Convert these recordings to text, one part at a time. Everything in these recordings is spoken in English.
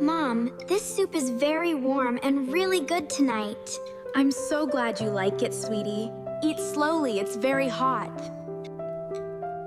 Mom, this soup is very warm and really good tonight. I'm so glad you like it, sweetie. Eat slowly, it's very hot.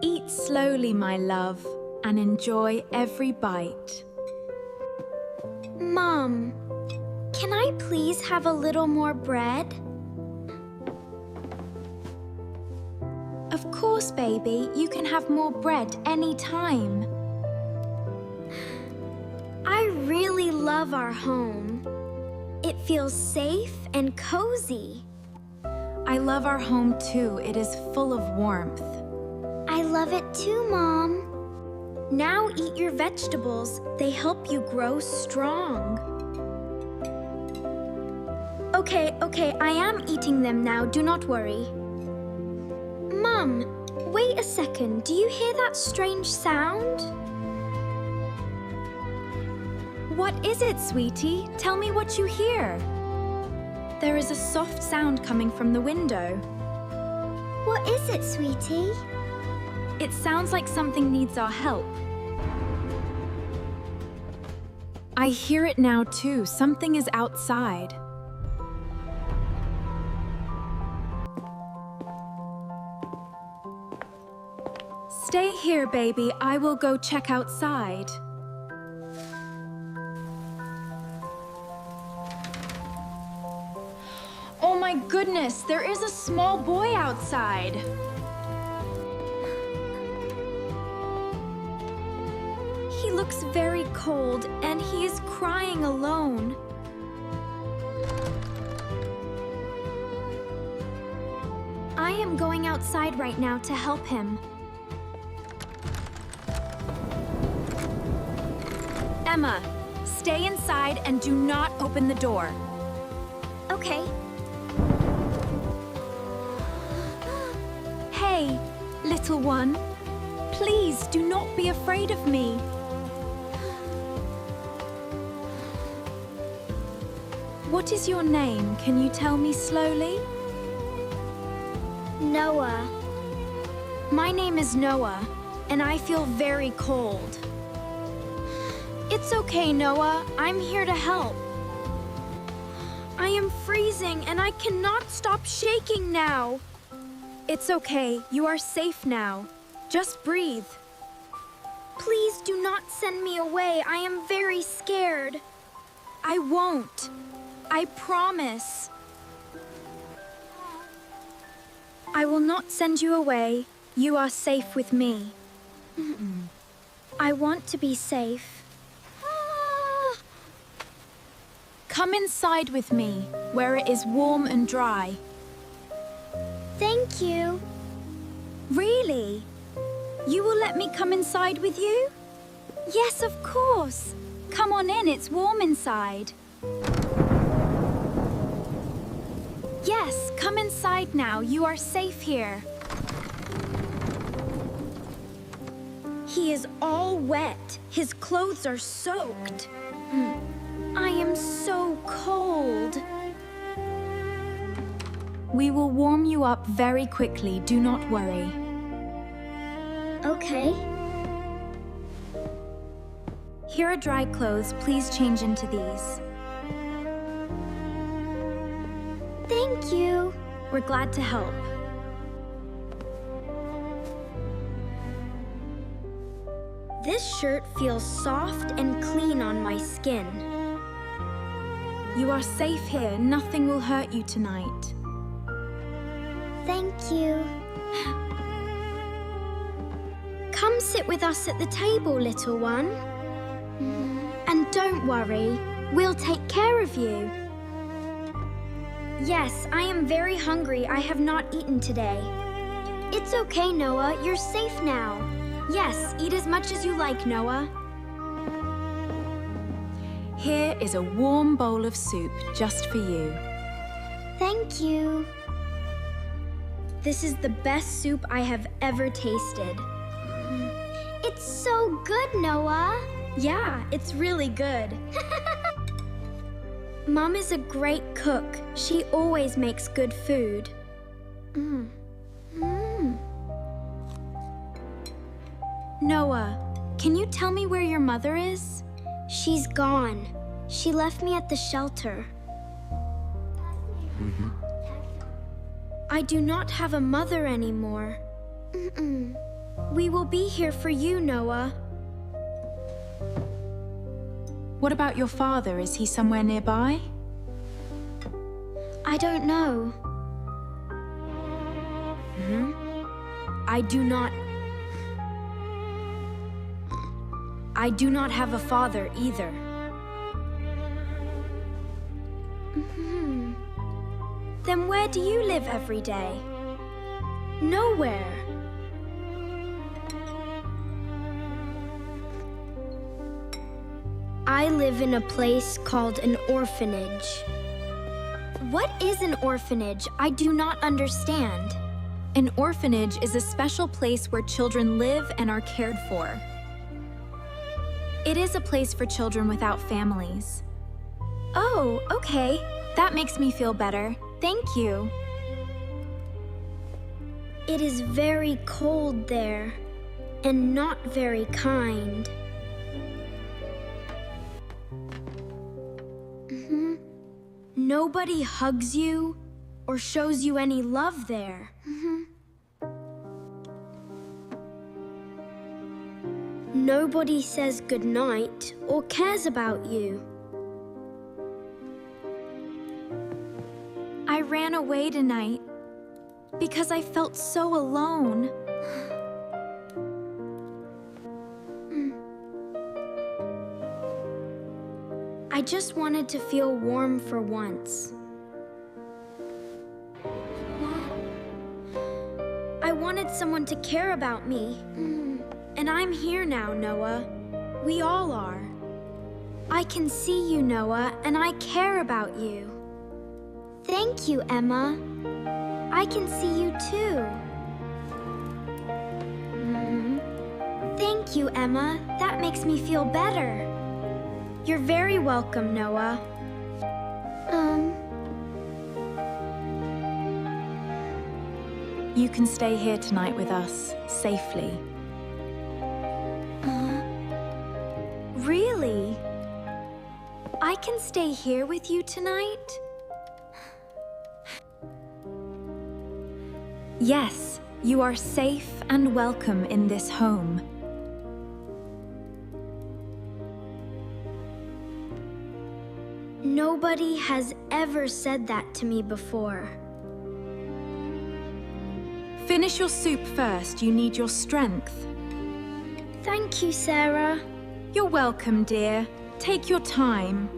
Eat slowly, my love, and enjoy every bite. Mom, can I please have a little more bread? Of course, baby, you can have more bread anytime. I really love our home. It feels safe and cozy. I love our home too. It is full of warmth. I love it too, Mom. Now eat your vegetables. They help you grow strong. Okay, I am eating them now. Do not worry. Mom, wait a second. Do you hear that strange sound? What is it, sweetie? Tell me what you hear. There is a soft sound coming from the window. What is it, sweetie? It sounds like something needs our help. I hear it now too. Something is outside. Stay here, baby. I will go check outside. Oh my goodness, there is a small boy outside. He looks very cold and he is crying alone. I am going outside right now to help him. Emma, stay inside and do not open the door. Okay. Hey, little one, please do not be afraid of me. What is your name? Can you tell me slowly? Noah. My name is Noah, and I feel very cold. It's okay, Noah. I'm here to help. I am freezing, and I cannot stop shaking now. It's okay. You are safe now. Just breathe. Please do not send me away. I am very scared. I won't. I promise. I will not send you away. You are safe with me. I want to be safe. Come inside with me, where it is warm and dry. Thank you. Really? You will let me come inside with you? Yes, of course. Come on in, it's warm inside. Yes, come inside now. You are safe here. He is all wet. His clothes are soaked. I am so cold. We will warm you up very quickly. Do not worry. Okay. Here are dry clothes. Please change into these. Thank you. We're glad to help. This shirt feels soft and clean on my skin. You are safe here. Nothing will hurt you tonight. Thank you. Come sit with us at the table, little one. And don't worry, we'll take care of you. Yes, I am very hungry. I have not eaten today. It's okay, Noah. You're safe now. Yes, eat as much as you like, Noah. Here is a warm bowl of soup just for you. Thank you. This is the best soup I have ever tasted. It's so good, Noah. Yeah, it's really good. Mom is a great cook. She always makes good food. Noah, can you tell me where your mother is? She's gone. She left me at the shelter. I do not have a mother anymore. We will be here for you, Noah. What about your father? Is he somewhere nearby? I don't know. I do not have a father either. Then where do you live every day? Nowhere. I live in a place called an orphanage. What is an orphanage? I do not understand. An orphanage is a special place where children live and are cared for. It is a place for children without families. Oh, okay. That makes me feel better. Thank you. It is very cold there, and not very kind. Nobody hugs you or shows you any love there. Nobody says goodnight or cares about you. I ran away tonight because I felt so alone. I just wanted to feel warm for once. I wanted someone to care about me. And I'm here now, Noah. We all are. I can see you, Noah, and I care about you. Thank you, Emma. I can see you too. Thank you, Emma. That makes me feel better. You're very welcome, Noah. You can stay here tonight with us, safely. Really? I can stay here with you tonight? Yes, you are safe and welcome in this home. Nobody has ever said that to me before. Finish your soup first. You need your strength. Thank you, Sarah. You're welcome, dear. Take your time.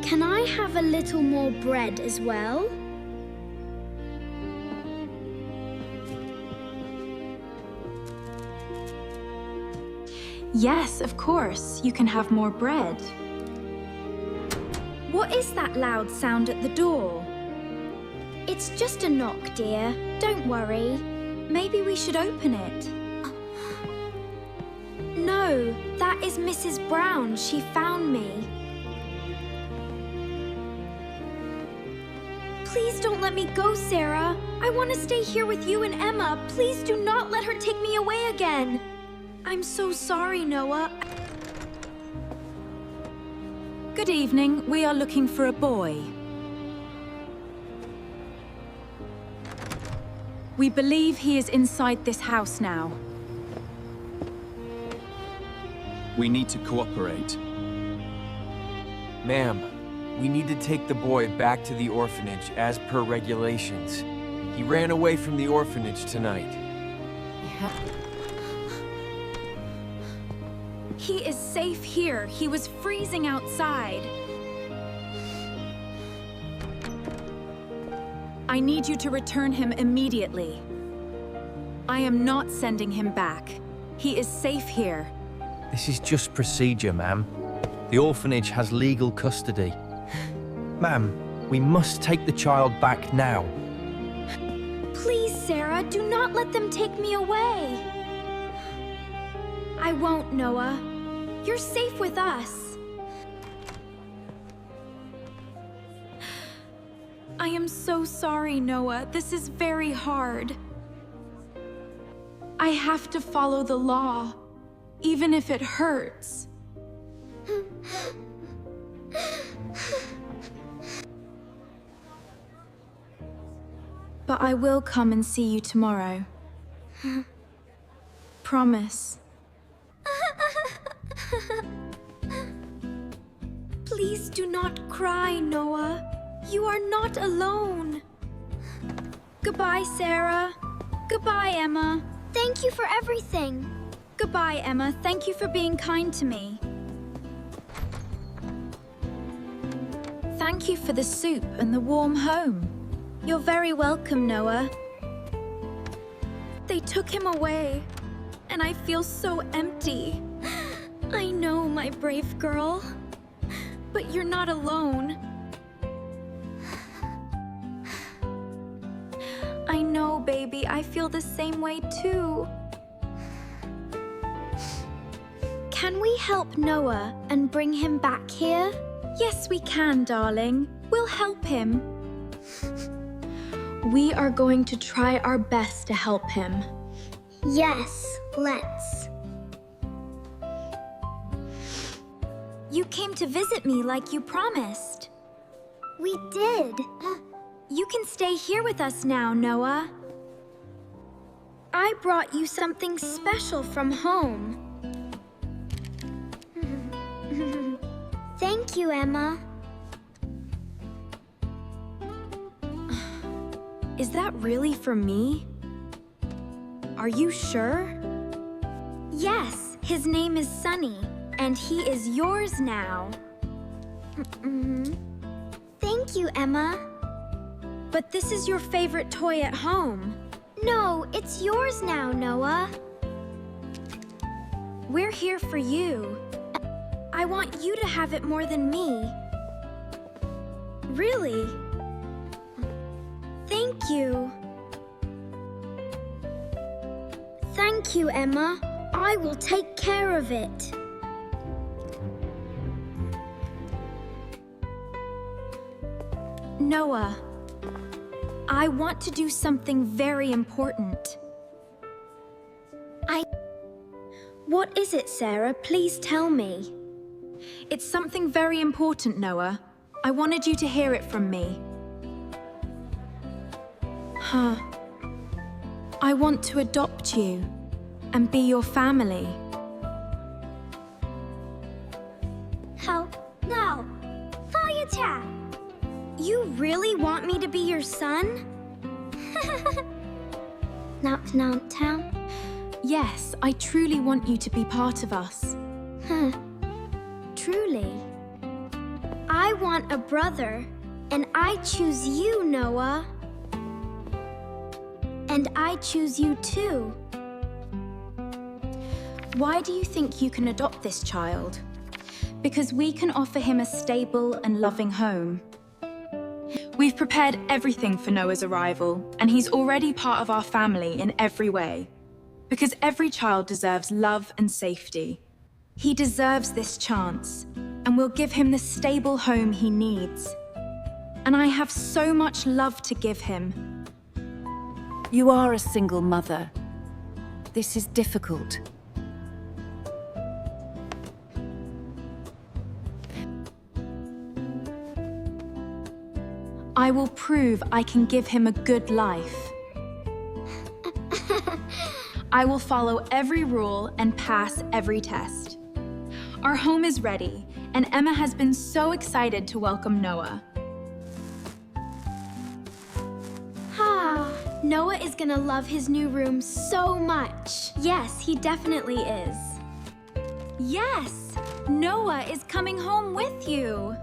Can I have a little more bread as well? Yes, of course. You can have more bread. What is that loud sound at the door? It's just a knock, dear. Don't worry. Maybe we should open it. No, that is Mrs. Brown. She found me. Please don't let me go, Sarah. I want to stay here with you and Emma. Please do not let her take me away again. I'm so sorry, Noah. Good evening. We are looking for a boy. We believe he is inside this house now. We need to cooperate. Ma'am, we need to take the boy back to the orphanage as per regulations. He ran away from the orphanage tonight. He is safe here. He was freezing outside. I need you to return him immediately. I am not sending him back. He is safe here. This is just procedure, ma'am. The orphanage has legal custody. Ma'am, we must take the child back now. Please, Sarah, do not let them take me away. I won't, Noah. You're safe with us. I am so sorry, Noah. This is very hard. I have to follow the law. even if it hurts. But I will come and see you tomorrow. Promise. Please do not cry, Noah. You are not alone. Goodbye, Sarah. Goodbye, Emma. Thank you for everything. Goodbye, Emma. Thank you for being kind to me. Thank you for the soup and the warm home. You're very welcome, Noah. They took him away, and I feel so empty. I know, my brave girl. But you're not alone. I know, baby. I feel the same way, too. Can we help Noah and bring him back here? Yes, we can, darling. We'll help him. We are going to try our best to help him. Yes, let's. You came to visit me like you promised. We did. You can stay here with us now, Noah. I brought you something special from home. Thank you, Emma. Is that really for me? Are you sure? Yes, his name is Sunny, and he is yours now. Thank you, Emma. But this is your favorite toy at home. No, it's yours now, Noah. We're here for you. I want you to have it more than me. Really? Thank you. Thank you, Emma. I will take care of it. Noah, I want to do something very important. What is it, Sarah? Please tell me. It's something very important, Noah. I wanted you to hear it from me. I want to adopt you and be your family. No. Fire! You really want me to be your son? Town. Yes, I truly want you to be part of us. Truly. I want a brother, and I choose you, Noah. And I choose you too. Why do you think you can adopt this child? Because we can offer him a stable and loving home. We've prepared everything for Noah's arrival, and he's already part of our family in every way. Because every child deserves love and safety. He deserves this chance, and we'll give him the stable home he needs. And I have so much love to give him. You are a single mother. This is difficult. I will prove I can give him a good life. I will follow every rule and pass every test. Our home is ready, and Emma has been so excited to welcome Noah. Noah is gonna love his new room so much. Yes, he definitely is. Yes, Noah is coming home with you.